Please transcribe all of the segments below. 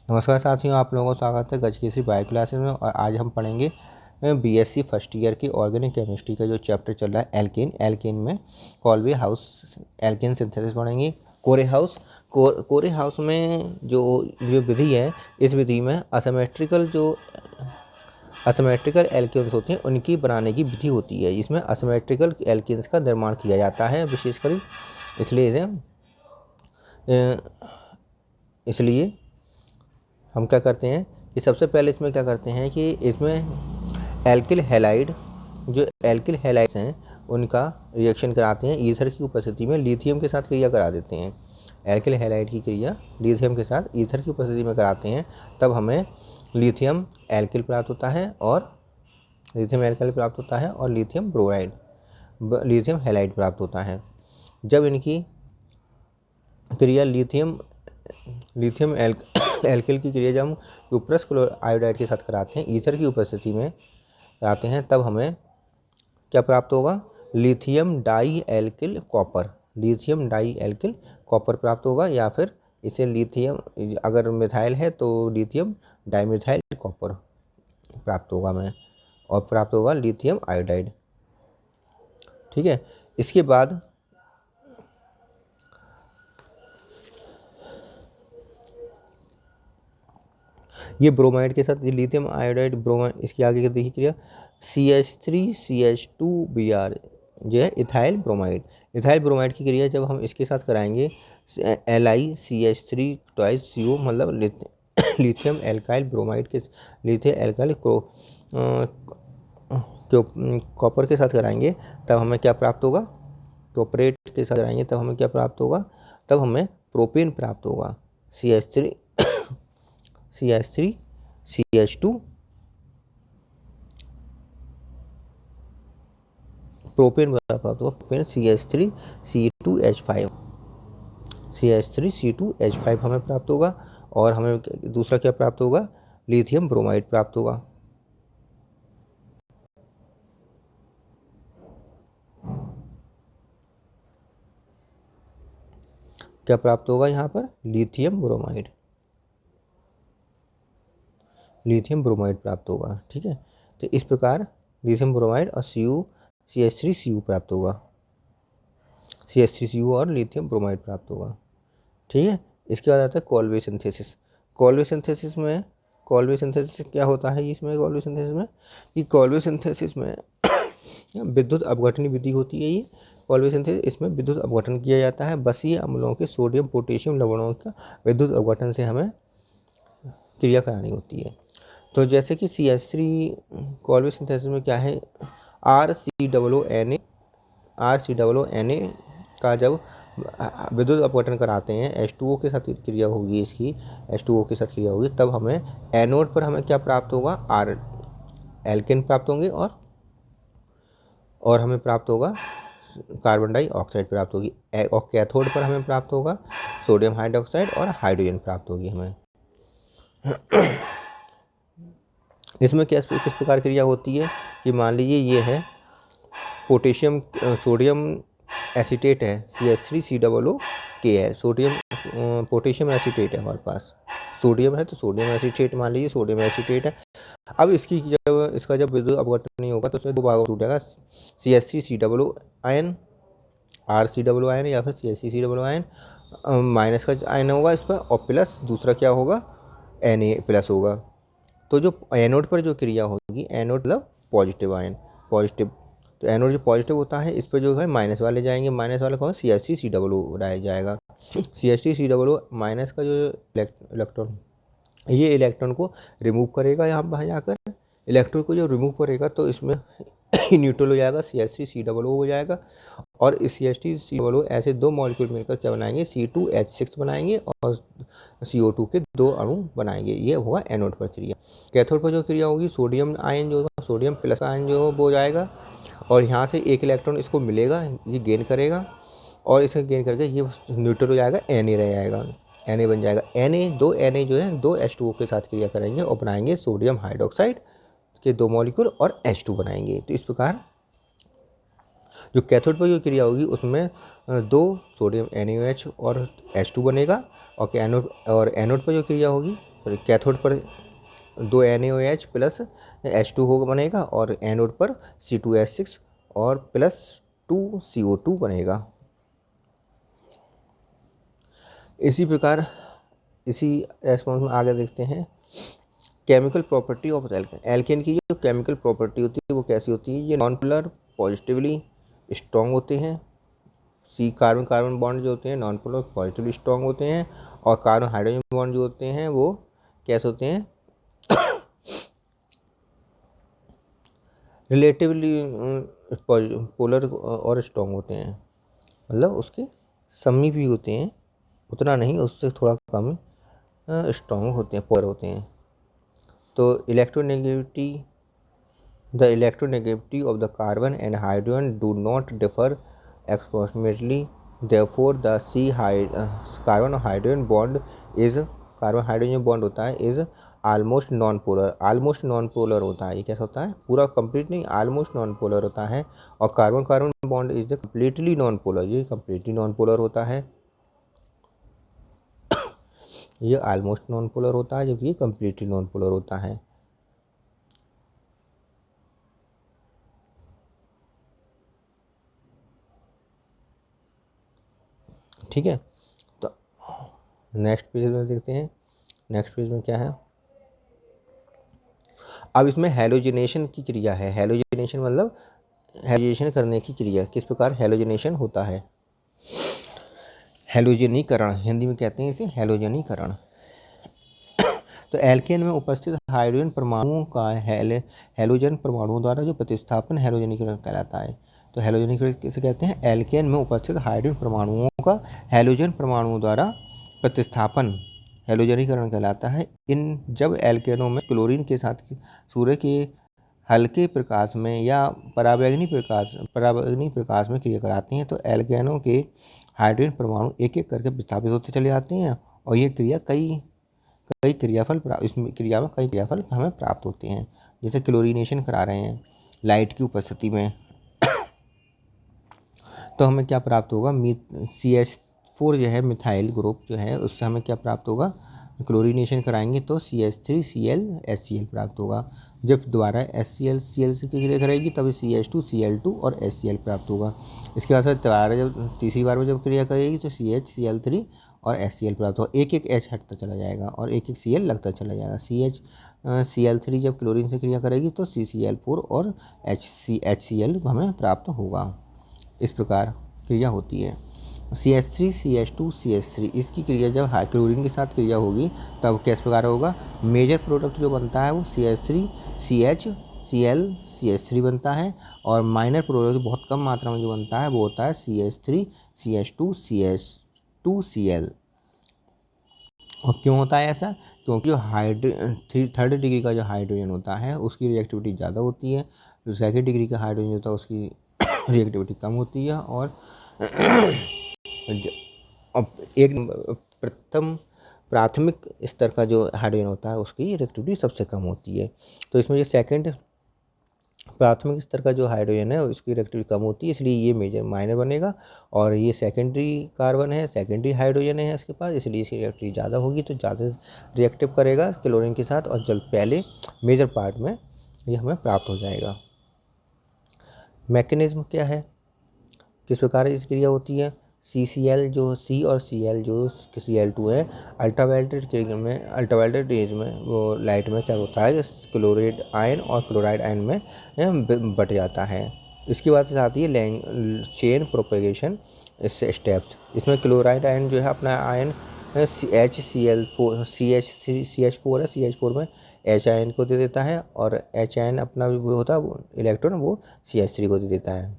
नमस्कार साथियों, आप लोगों को स्वागत है गज की बायो क्लासेस में। और आज हम पढ़ेंगे बीएससी फर्स्ट ईयर की ऑर्गेनिक केमिस्ट्री का जो चैप्टर चल रहा है एल्केन में कॉल्वे हाउस एल्केन सिंथेसिस पढ़ेंगे। कोरे हाउस में जो विधि है, इस विधि में असिमेट्रिकल एल्केन्स होते हैं, उनकी बनाने की विधि होती है। इसमें असिमेट्रिकल एल्केन्स का निर्माण किया जाता है विशेषकर, इसलिए हम क्या करते हैं कि सबसे पहले इसमें क्या करते हैं कि इसमें एल्किल हैलाइड्स हैं, उनका रिएक्शन कराते हैं। ईथर की उपस्थिति में लिथियम के साथ क्रिया करा देते हैं। एल्किल हैलाइड की क्रिया लिथियम के साथ ईथर की उपस्थिति में कराते हैं, तब हमें लिथियम एल्किल प्राप्त होता है और लिथियम हैलाइड प्राप्त होता है। जब इनकी क्रिया लिथियम एल्किल की क्रिया जब हम क्यूप्रस आयोडाइड के साथ कराते हैं, ईथर की उपस्थिति में कराते हैं, तब हमें क्या प्राप्त होगा? लिथियम डाई एल्किल कॉपर प्राप्त होगा। या फिर इसे लिथियम, अगर मिथाइल है तो लिथियम डाईमिथाइल कॉपर प्राप्त होगा हमें, और प्राप्त होगा लिथियम आयोडाइड। ठीक है। इसके बाद ये ब्रोमाइड के साथ लिथियम आयोडाइड ब्रोमाइड, इसकी आगे की देखिए क्रिया CH3CH2Br जो है इथाइल ब्रोमाइड की क्रिया जब हम इसके साथ कराएंगे LiCH3 ट्वाइस CO, मतलब लिथियम एल्काइल ब्रोमाइड के लिथियम एल्काइल कॉपर के साथ कराएंगे, तब हमें क्या प्राप्त होगा? कॉपरेट के साथ कराएंगे तब हमें क्या प्राप्त होगा? तब हमें प्रोपेन प्राप्त होगा। CH3CH2 प्रोपेन प्राप्त होगा। प्रोपेन CH3C2H5 हमें प्राप्त होगा। और हमें दूसरा क्या प्राप्त होगा? लिथियम ब्रोमाइड प्राप्त होगा। क्या प्राप्त होगा यहाँ पर? लिथियम ब्रोमाइड प्राप्त होगा। ठीक है। तो इस प्रकार लिथियम ब्रोमाइड और CH3Cu प्राप्त होगा। CH3Cu और लिथियम ब्रोमाइड प्राप्त होगा। ठीक है। इसके बाद आता है कॉल्वे सिंथेसिस। कॉल्वे सिंथेसिस क्या होता है इसमें? कॉल्वे सिंथेसिस में विद्युत अपघटन विधि होती है। ये कॉल्वे सिंथेसिस, इसमें विद्युत अपघटन किया जाता है। बसीय अम्लों के सोडियम पोटेशियम लवणों का विद्युत अपघटन से हमें क्रिया करानी होती है। तो जैसे कि CH3 कॉल्वे सिंथेसिस में क्या है, RCOONA का जब विद्युत अपघटन कराते हैं, H2O के साथ क्रिया होगी, तब हमें एनोड पर हमें क्या प्राप्त होगा? एल्केन प्राप्त होंगे और हमें प्राप्त होगा कार्बन डाइऑक्साइड प्राप्त होगी। और कैथोड पर हमें प्राप्त होगा सोडियम हाइड्रोक्साइड और हाइड्रोजन प्राप्त होगी हमें। इसमें किस प्रकार क्रिया होती है कि मान लीजिए ये है पोटेशियम, सोडियम एसीटेट है, CH3COOK है, पोटेशियम एसीटेट है हमारे पास। सोडियम है तो सोडियम एसीटेट, मान लीजिए सोडियम एसीटेट है। अब इसका जब विद्युत अपघटन नहीं होगा तो उसमें दो भागों में टूटेगा, CH3COO आयन, RCOO आयन या फिर CH3COO आयन, माइनस का आयन होगा इस पर, और प्लस दूसरा क्या होगा? Na+ होगा। तो जो एनोड पर जो क्रिया होगी, एनोड मतलब पॉजिटिव आयन, तो एनोड जो पॉजिटिव होता है, इस पर जो है माइनस वाले जाएंगे, माइनस वाले कौन? CH3COO जाएगा। CH3COO माइनस का जो इलेक्ट्रॉन, ये इलेक्ट्रॉन को रिमूव करेगा। यहाँ पर जाकर इलेक्ट्रॉन को जो रिमूव करेगा तो इसमें न्यूट्रल हो जाएगा, CH3COO हो जाएगा। और इस CH3COO ऐसे दो मॉलिक्यूल मिलकर क्या बनाएंगे? C2H6 बनाएंगे और CO2 के दो अणु बनाएंगे। ये होगा एनोड पर क्रिया। कैथोड पर जो क्रिया होगी, सोडियम आयन जो होगा, सोडियम प्लस आयन जो वो जाएगा, और यहाँ से एक इलेक्ट्रॉन इसको मिलेगा, ये गेन करेगा, और इसे गेन करके ये न्यूट्रल हो जाएगा, Na रह जाएगा, Na बन जाएगा। दो Na जो है, दो H2O के साथ क्रिया करेंगे और बनाएंगे सोडियम हाइड्रोक्साइड के दो मॉलिक्यूल और H2 बनाएंगे। तो इस प्रकार जो कैथोड पर जो क्रिया होगी उसमें दो सोडियम NaOH और H2 बनेगा, और एनोड पर जो क्रिया होगी सॉरी कैथोड पर 2 NaOH प्लस H2 होगा बनेगा, और एनोड पर C2H6 और प्लस 2 CO2 बनेगा। इसी प्रकार इसी रेस्पॉन्स में आगे देखते हैं chemical property of alkane. Alkane की जो केमिकल प्रॉपर्टी होती है वो कैसी होती है, ये नॉन पोलर पॉजिटिवली स्ट्रॉन्ग होते हैं। सी कार्बन कार्बन बॉन्ड जो होते हैं नॉन पोलर पॉजिटिवली स्ट्रॉन्ग होते हैं, और कार्बन हाइड्रोजन बॉन्ड जो होते हैं वो कैसे होते हैं, रिलेटिवली पोलर और स्ट्रॉन्ग होते हैं, मतलब उसके समीपी होते हैं, उतना नहीं, उससे थोड़ा कम स्ट्रॉन्ग होते हैं, पोलर होते हैं। तो the electronegativity of the carbon and hydrogen do not differ approximately. Therefore, the carbon hydrogen bond is carbon hydrogen bond होता है is almost non polar. Almost non polar होता है, ये कैसा होता है, पूरा कंप्लीट नहीं, ऑलमोस्ट नॉन पोलर होता है। और carbon carbon bond is completely non polar, ये कम्प्लीटली नॉन पोलर होता है। ये ऑलमोस्ट नॉन पोलर होता है जबकि ये कम्प्लीटली नॉन पोलर होता है। ठीक है, तो नेक्स्ट पेज में देखते हैं। नेक्स्ट पेज में क्या है, अब इसमें हैलोजिनेशन की क्रिया है। हैलोजिनेशन मतलब हैलोजिनेशन करने की क्रिया, किस प्रकार हैलोजिनेशन होता है। हैलोजनीकरण हिंदी में कहते हैं इसे, हैलोजनीकरण। तो एल्केन में उपस्थित हाइड्रोजन परमाणुओं का हैलोजन परमाणुओं द्वारा जो प्रतिस्थापन हैलोजनीकरण कहलाता है। तो हैलोजनीकरण किसे कहते हैं, एल्केन में उपस्थित हाइड्रोजन परमाणुओं का हैलोजन परमाणुओं द्वारा प्रतिस्थापन हैलोजनीकरण कहलाता है। इन जब एल्केनों में क्लोरीन के साथ सूर्य के हल्के प्रकाश में या पराबैंगनी प्रकाश में क्रिया कराते हैं तो एल्केनों के हाइड्रोजन परमाणु एक एक करके विस्थापित होते चले जाते हैं, और ये क्रिया कई क्रियाफल इसमें क्रिया में कई क्रियाफल हमें प्राप्त होते हैं। जैसे क्लोरीनेशन करा रहे हैं लाइट की उपस्थिति में तो हमें क्या प्राप्त होगा, CH4 जो है मिथाइल ग्रुप जो है उससे हमें क्या प्राप्त होगा, क्लोरीनेशन कराएंगे तो CH3Cl HCl प्राप्त होगा। जब दोबारा HCl Cl से क्रिया करेगी तब CH2 Cl2 और HCl प्राप्त होगा। इसके बाद दोबारा जब तीसरी बार में जब क्रिया करेगी तो CH Cl3 और HCl प्राप्त होगा। एक एक H हटता चला जाएगा और एक एक Cl लगता चला जाएगा। Cl3 जब क्लोरीन से क्रिया करेगी तो CCl4 और HCl हमें प्राप्त होगा। इस प्रकार क्रिया होती है। CH3 CH2 CH3 इसकी क्रिया जब क्लोरीन के साथ क्रिया होगी तब किस प्रकार होगा, मेजर प्रोडक्ट जो बनता है वो CH3 CH Cl CH3 बनता है, और माइनर प्रोडक्ट बहुत कम मात्रा में जो बनता है वो होता है CH3 CH2 CH2 Cl। और क्यों होता है ऐसा, क्योंकि जो थर्ड डिग्री का जो हाइड्रोजन होता है उसकी रिएक्टिविटी ज़्यादा होती है, जो सेकेंड डिग्री का हाइड्रोजन होता है उसकी रिएक्टिविटी कम होती है, और एक प्राथमिक स्तर का जो हाइड्रोजन होता है उसकी रिएक्टिविटी सबसे कम होती है। तो इसमें जो सेकेंड प्राथमिक स्तर का जो हाइड्रोजन है उसकी रिएक्टिविटी कम होती है, इसलिए ये मेजर माइनर बनेगा। और ये सेकेंडरी कार्बन है, सेकेंडरी हाइड्रोजन है इसके पास, इसलिए इसकी रिएक्टिविटी ज़्यादा होगी तो ज़्यादा रिएक्टिव करेगा क्लोरीन के साथ, और जल्द पहले मेजर पार्ट में ये हमें प्राप्त हो जाएगा। मैकेनिज्म क्या है, किस प्रकार इस क्रिया होती है। CCl जो C और Cl जो Cl2 है अल्ट्रावायलेट रेज में वो लाइट में क्या होता है, क्लोराइड आयन और क्लोराइड आयन में बट जाता है। इसके बाद से आती है चेन प्रोपेगेशन इससे स्टेप्स। इसमें क्लोराइड आयन जो है अपना आयन HCl4 CH4 है, CH4 में H आयन को दे देता है, और H आयन अपना वो होता है इलेक्ट्रॉन वो CH3 को दे देता है।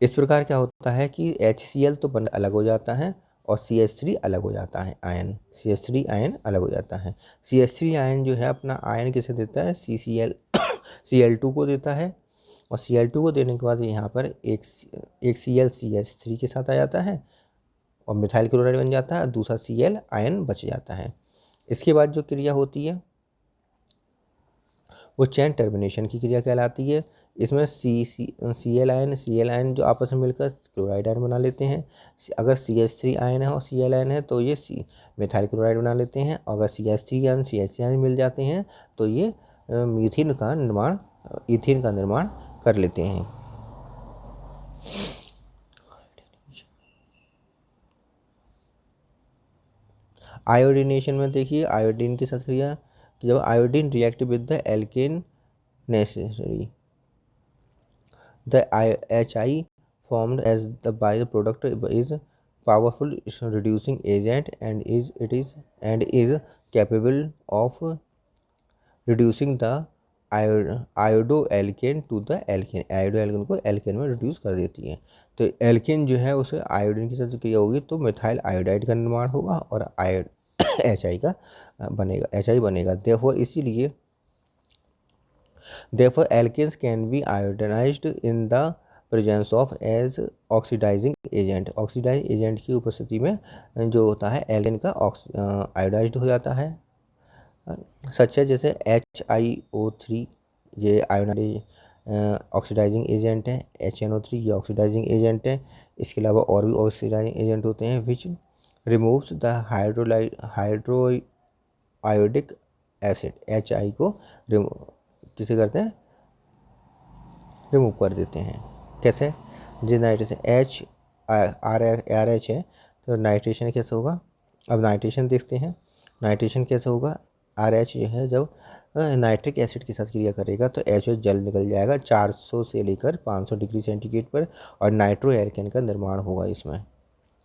इस प्रकार क्या होता है कि HCl तो अलग हो जाता है और CH3 अलग हो जाता है, आयन CH3 आयन अलग हो जाता है। CH3 आयन जो है अपना आयन किसे देता है, Cl2 को देता है, और Cl2 को देने के बाद यहाँ पर एक Cl CH3 के साथ आ जाता है और मिथाइल क्लोराइड बन जाता है, दूसरा Cl आयन बच जाता है। इसके बाद जो क्रिया होती है वो चेन टर्मिनेशन की क्रिया कहलाती है। इसमें Cl आयन जो आपस में मिलकर क्लोराइड आयन बना लेते हैं। अगर CH3 आयन है और Cl आयन है तो ये मिथाइल क्लोराइड बना लेते हैं। अगर CH3 आयन CH आयन मिल जाते हैं तो ये मीथेन का निर्माण, ईथेन का निर्माण कर लेते हैं। आयोडीनेशन में देखिए आयोडीन की साथ क्रिया कि जब iodine react with the alkene necessary the HI formed as the byproduct is powerful reducing agent and is capable of reducing the iodoalkane to the alkane. Iodoalkane को एल्केन में रिड्यूस कर देती है। तो एल्केन जो है उसे आयोडीन के साथ क्रिया होगी तो मिथाइल आयोडाइड का निर्माण होगा और HI का बनेगा, HI बनेगा। देयरफॉर इसीलिए Therefore, alkanes can be iodinized in the presence of as oxidizing agent। Oxidise agent की उपस्थिति में जो होता है एल्केन का आयोडाइज्ड हो जाता है। सच है जैसे HiO3 ये आयोनाइज ऑक्सीडाइजिंग एजेंट है, HNO3 ये ऑक्सीडाइजिंग एजेंट है। इसके अलावा और भी ऑक्सीडाइजिंग एजेंट होते हैं विच removes the hydro iodic acid. HI को किसे करते हैं, रिमूव कर देते हैं। कैसे, जो नाइट्रेशन RH है तो नाइट्रेशन कैसे होगा। अब नाइट्रेशन देखते हैं, नाइट्रेशन कैसे होगा। RH जो है जब नाइट्रिक एसिड के साथ क्रिया करेगा तो HO जल निकल जाएगा 400 से लेकर 500 डिग्री सेंटीग्रेड पर और नाइट्रो एल्केन का निर्माण होगा। इसमें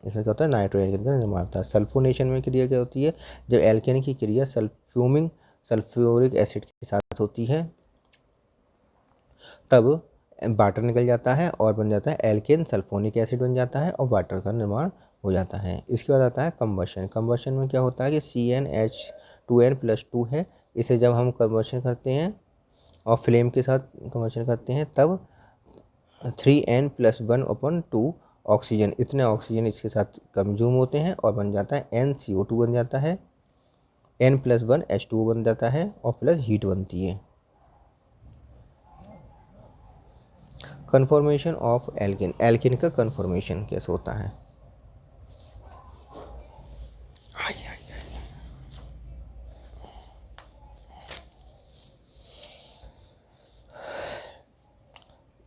क्या होता है, नाइट्रो एल्केन का निर्माण होता है। सल्फोनेशन में क्रिया क्या होती है, जब एल्केन की क्रिया सल्फ्यूरिक एसिड के साथ होती है तब वाटर निकल जाता है और बन जाता है एल्केन सल्फोनिक एसिड बन जाता है और वाटर का निर्माण हो जाता है। इसके बाद आता है कंबशन। कंबशन में क्या होता है कि CnH2n+2 है, इसे जब हम कंबशन करते हैं और फ्लेम के साथ कंबशन करते हैं तब 3n+1/2 ऑक्सीजन, इतने ऑक्सीजन इसके साथ कंज्यूम होते हैं और बन जाता है NCO2 बन जाता है, n+1 H2O बन जाता है और प्लस हीट बनती है। कन्फॉर्मेशन ऑफ एल्केन, एल्केन का कन्फॉर्मेशन कैसे होता है।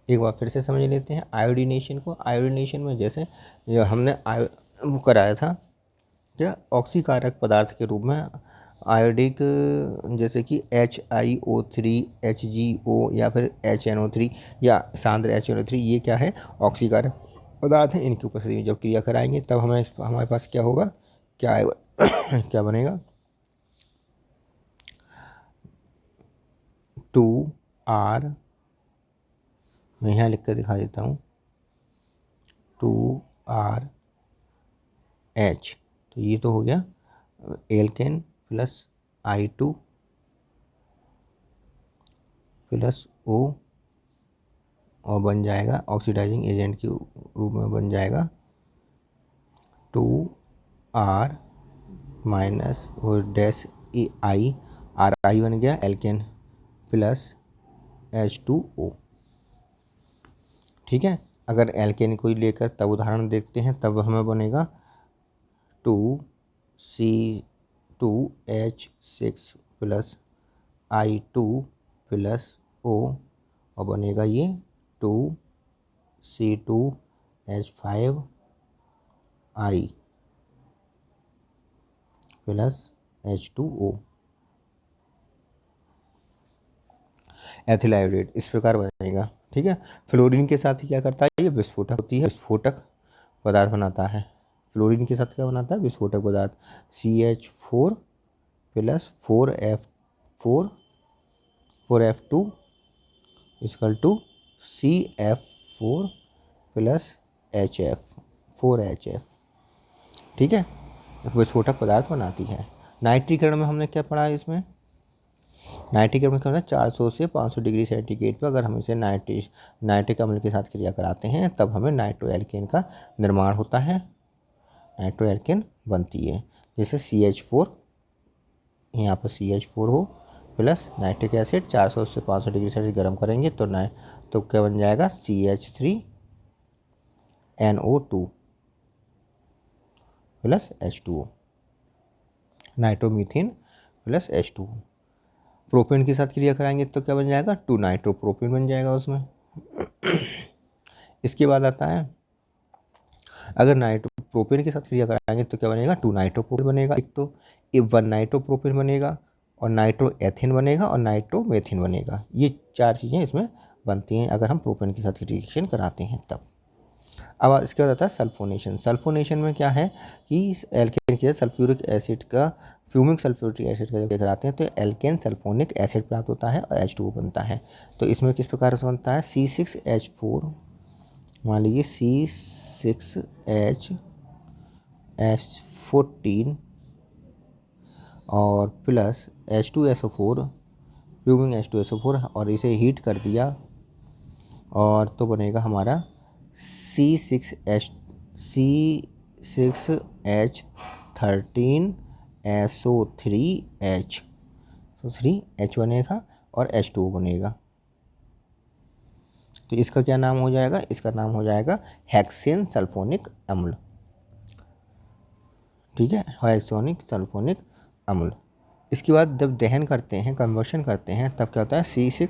एक बार फिर से समझ लेते हैं आयोडीनेशन को। आयोडीनेशन में जैसे हमने वो कराया था क्या, ऑक्सीकारक पदार्थ के रूप में आयोडिक, जैसे कि HiO3 HgO या फिर HNO3 या सांद्र HNO3, ये क्या है, ऑक्सीकारक पदार्थ हैं। इनकी उपस्थिति में जब क्रिया कराएंगे तब हमारे पास क्या होगा, क्या क्या बनेगा, 2R, मैं यहाँ लिख कर दिखा देता हूँ, 2RH। तो ये तो हो गया alkene plus I2 plus O और बन जाएगा ऑक्सीडाइजिंग एजेंट के रूप में बन जाएगा 2R माइनस और डैश I, RI बन गया एल्केन प्लस H2O। ठीक है, अगर एल्केन को लेकर तब उदाहरण देखते हैं तब हमें बनेगा 2C2H6 plus I2 plus O और बनेगा ये 2C2H5I plus H2O। Ethyl iodate इस प्रकार बनेगा। ठीक है, फ्लोरीन के साथ क्या करता है, ये विस्फोटक होती है, विस्फोटक पदार्थ बनाता है। फ्लोरीन के साथ क्या बनाता है, विस्फोटक पदार्थ, CH4 plus 4F2 equal to CF4 plus HF 4HF। ठीक है, विस्फोटक पदार्थ बनाती है। नाइट्रीकरण में हमने क्या पढ़ा है, इसमें नाइट्रिक अम्ल क्या होता है, 400 से 500 डिग्री सेंटीग्रेड पर अगर हम इसे नाइट्रिक अम्ल के साथ क्रिया कराते हैं तब हमें नाइट्रो एल्केन का निर्माण होता है, नाइट्रो एल्केन बनती है। जैसे CH4, यहाँ पर CH4 हो प्लस नाइट्रिक एसिड 400 से 500 डिग्री सेल्सियस गर्म करेंगे तो क्या बन जाएगा CH3NO2 plus H2O, nitromethane plus H2O। Propane के साथ क्रिया कराएंगे तो क्या बन जाएगा 2 नाइट्रोप्रोपेन बन जाएगा उसमें। इसके बाद आता है अगर नाइट्रोप्रोपेन के साथ क्रिया कराएंगे तो क्या बनेगा 2 नाइट्रोप्रोपेन बनेगा, एक तो 1 नाइट्रोप्रोपेन बनेगा और नाइट्रो एथेन बनेगा और नाइट्रोमेथेन बनेगा। ये 4 चीज़ें इसमें बनती हैं अगर हम प्रोपेन के साथ रिएक्शन कराते हैं तब। अब इसके बाद आता है सल्फोनेशन। सल्फोनेशन में क्या है कि एल्केन के सल्फ्यूरिक एसिड का फ्यूमिक सल्फ्यूरिक एसिड का जब कराते हैं तो एल्केन सल्फोनिक एसिड प्राप्त होता है और H2O बनता है। तो इसमें किस प्रकार से बनता है C6H4, मान लीजिए C6H14 और प्लस H2SO4 फ्यूमिंग H2SO4 और इसे हीट कर दिया और तो बनेगा हमारा C6H13SO3H, तो 3H बनेगा और H2O बनेगा। तो इसका क्या नाम हो जाएगा, इसका नाम हो जाएगा हेक्सेन सल्फोनिक अम्ल। ठीक है, हेक्सेनिक सल्फोनिक अम्ल। इसके बाद जब दहन करते हैं, कन्वर्शन करते हैं, तब क्या होता है C6।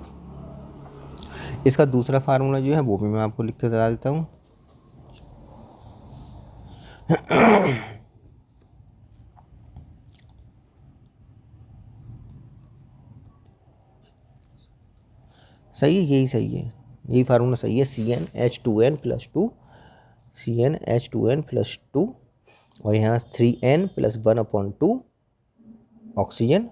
इसका दूसरा फार्मूला जो है वो भी मैं आपको लिख कर बता देता हूँ। सही है, यही सही है, यही फार्मूला सही है। CnH2n+2 और यहाँ 3n+1/2 ऑक्सीजन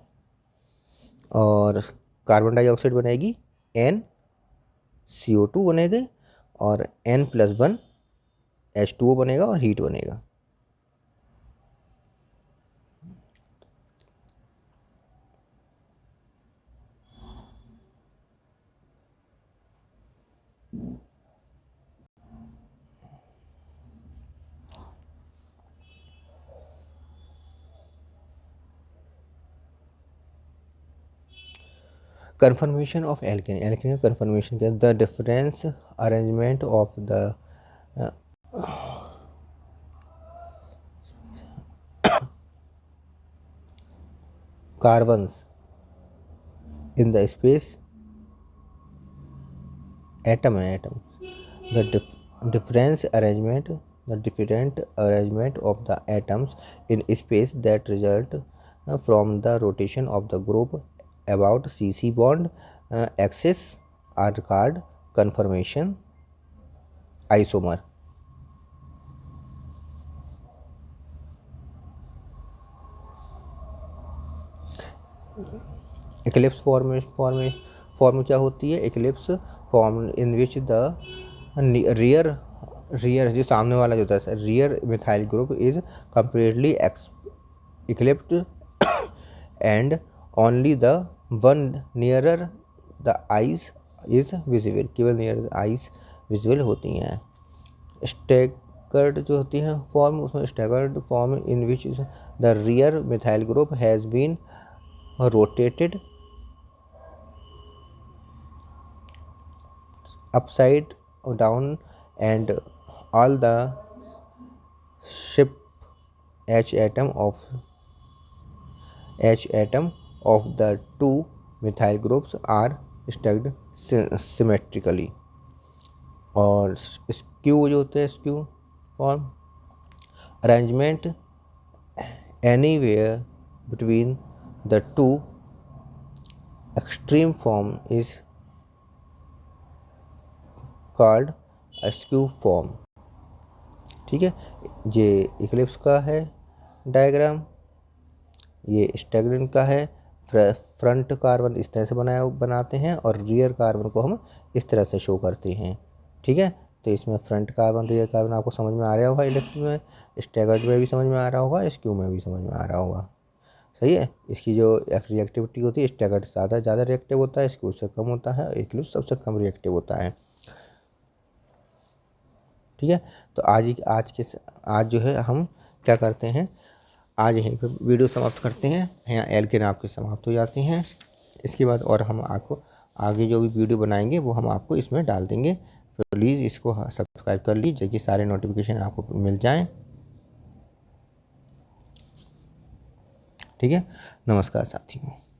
और कार्बन डाइऑक्साइड बनेगी NCO2 बनेगी और N+1 H2O बनेगा और हीट बनेगा। Conformation of alkene. Alkene का conformation क्या है? The difference arrangement of the carbons in the space atom. The different arrangement of the atoms in space that result from the rotation of the group about CC bond axis are called conformation isomer. Eclipse form क्या होती है? Eclipse form in which the rear जो सामने वाला जो होता है rear methyl group is completely eclipsed and only the one nearer the eyes is visible. केवल near the eyes visible होती हैं। Staggered जो होती है फॉर्म, उसमें staggered form in which the rear methyl group has been rotated upside down and all the ship H atom of the two methyl groups are stacked symmetrically. और skew जो होते हैं, skew form arrangement anywhere between the two extreme form is called skew form. ठीक है, ये Eclipse का है diagram, ये स्टैगनेंट का है। फ्रंट कार्बन इस तरह से बनाते हैं और रियर कार्बन को हम इस तरह से शो करते हैं। ठीक है, तो इसमें फ्रंट कार्बन रियर कार्बन आपको समझ में आ रहा होगा, इलेक्ट्रिक में, स्टैगर्ड में भी समझ में आ रहा होगा, स्क्यू में भी समझ में आ रहा होगा। सही है, इसकी जो रिएक्टिविटी होती है स्टैगर्ड ज़्यादा रिएक्टिव होता है, स्क्यू से कम होता है, इक्लिप्स सबसे कम रिएक्टिव होता है। ठीक है, तो आज जो है हम क्या करते हैं, आज यहीं पर वीडियो समाप्त करते हैं। यहाँ एल्केन आपके समाप्त हो जाते हैं। इसके बाद और हम आपको आगे जो भी वीडियो बनाएंगे वो हम आपको इसमें डाल देंगे। प्लीज़ इसको सब्सक्राइब कर लीजिए कि सारे नोटिफिकेशन आपको मिल जाएं। ठीक है, नमस्कार साथियों।